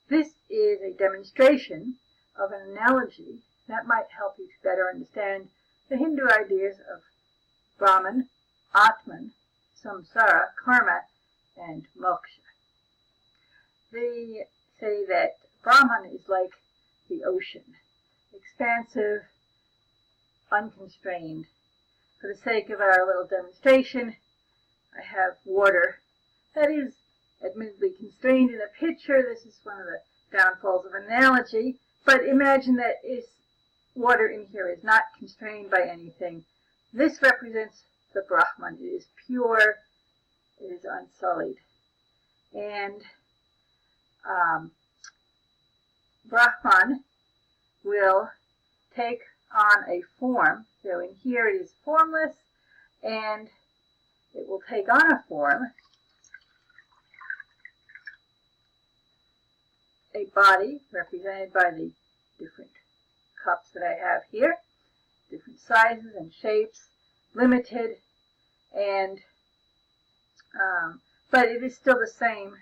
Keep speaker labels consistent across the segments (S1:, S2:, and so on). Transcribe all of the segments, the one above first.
S1: This is a demonstration of an analogy that might help you to better understand the Hindu ideas of Brahman, Atman, Samsara, Karma, and Moksha. They say that Brahman is like the ocean, expansive, unconstrained. For the sake of our little demonstration, I have water that is admittedly constrained in a pitcher. This is one of the downfalls of analogy, but imagine that water in here is not constrained by anything. This represents the Brahman. It is pure, it is unsullied. And Brahman will take on a form. So in here it is formless, and it will take on a form, a body represented by the different cups that I have here, different sizes and shapes, limited, and but it is still the same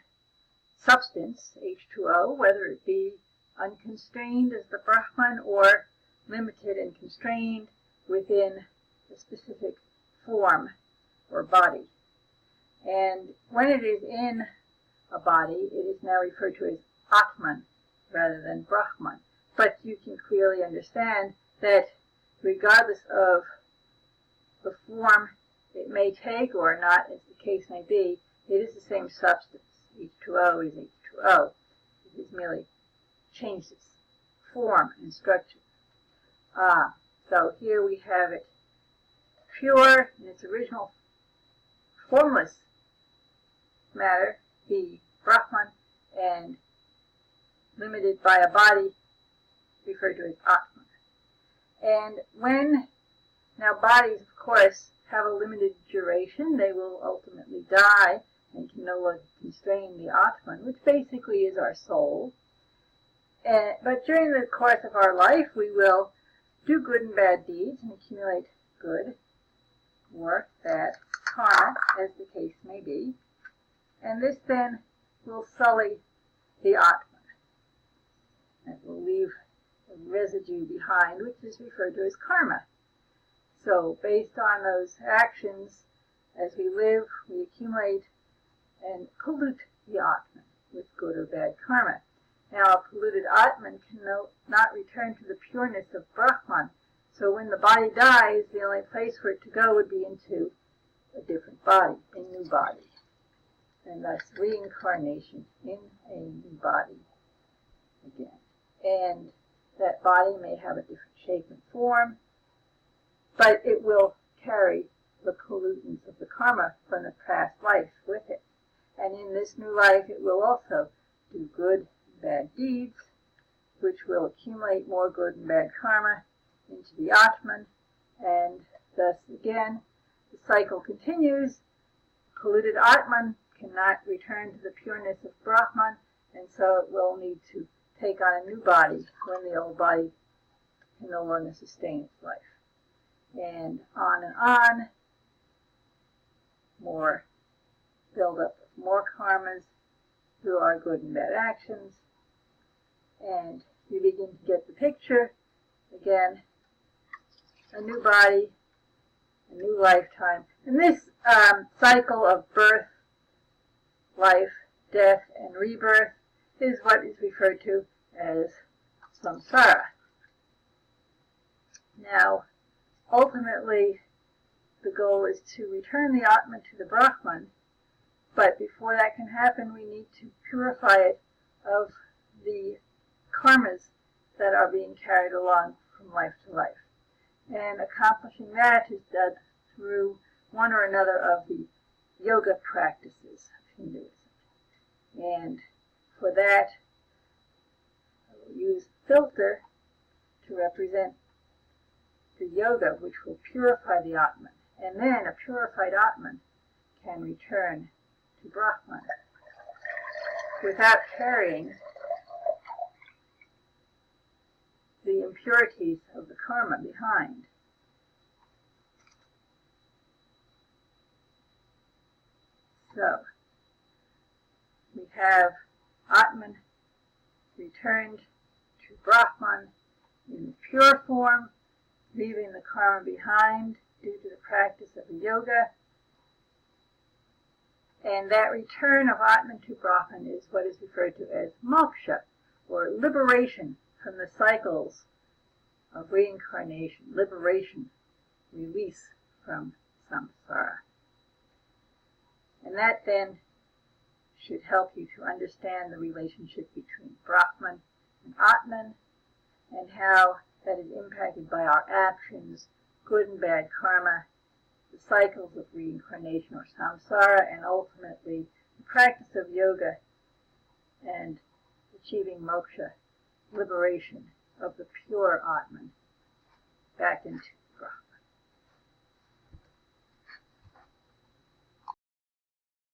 S1: substance, H2O, whether it be unconstrained as the Brahman or limited and constrained within a specific form or body. And when it is in a body, it is now referred to as Atman rather than Brahman. But you can clearly understand that regardless of the form it may take or not, as the case may be, it is the same substance. H2O is H2O. It has merely changed its form and structure. So here we have it pure in its original formless matter, the Brahman, and limited by a body referred to as Atman. And when now bodies, of course, have a limited duration, they will ultimately die and can no longer constrain the Atman, which basically is our soul. But during the course of our life, we will do good and bad deeds and accumulate good or bad karma, as the case may be. And this then will sully the Atman. It will leave a residue behind, which is referred to as karma. So based on those actions, as we live, we accumulate and pollute the Atman with good or bad karma. Now, a polluted Atman can not return to the pureness of Brahman. So when the body dies, the only place for it to go would be into a different body, a new body. And thus reincarnation in a new body again. And that body may have a different shape and form, but it will carry the pollutants of the karma from the past life with it. And in this new life, it will also do good and bad deeds, which will accumulate more good and bad karma into the Atman, and thus again, the cycle continues. Polluted Atman cannot return to the pureness of Brahman, and so it will need to take on a new body when the old body can no longer sustain its life. And on, more buildup of more karmas through our good and bad actions, and you begin to get the picture. Again, a new body, a new lifetime. And this cycle of birth, life, death, and rebirth is what is referred to as samsara. Now, ultimately, the goal is to return the Atman to the Brahman, but before that can happen, we need to purify it of the karmas that are being carried along from life to life. And accomplishing that is done through one or another of the yoga practices of Hinduism. And for that, I will use filter to represent the yoga, which will purify the Atman. And then a purified Atman can return to Brahman without carrying the impurities of the karma behind. So, we have Atman returned to Brahman in the pure form, leaving the karma behind due to the practice of the yoga. And that return of Atman to Brahman is what is referred to as moksha, or liberation from the cycles of reincarnation, liberation, release from samsara. And that then should help you to understand the relationship between Brahman and Atman, and how that is impacted by our actions, good and bad karma, the cycles of reincarnation or samsara, and ultimately the practice of yoga and achieving moksha, liberation of the pure Atman back into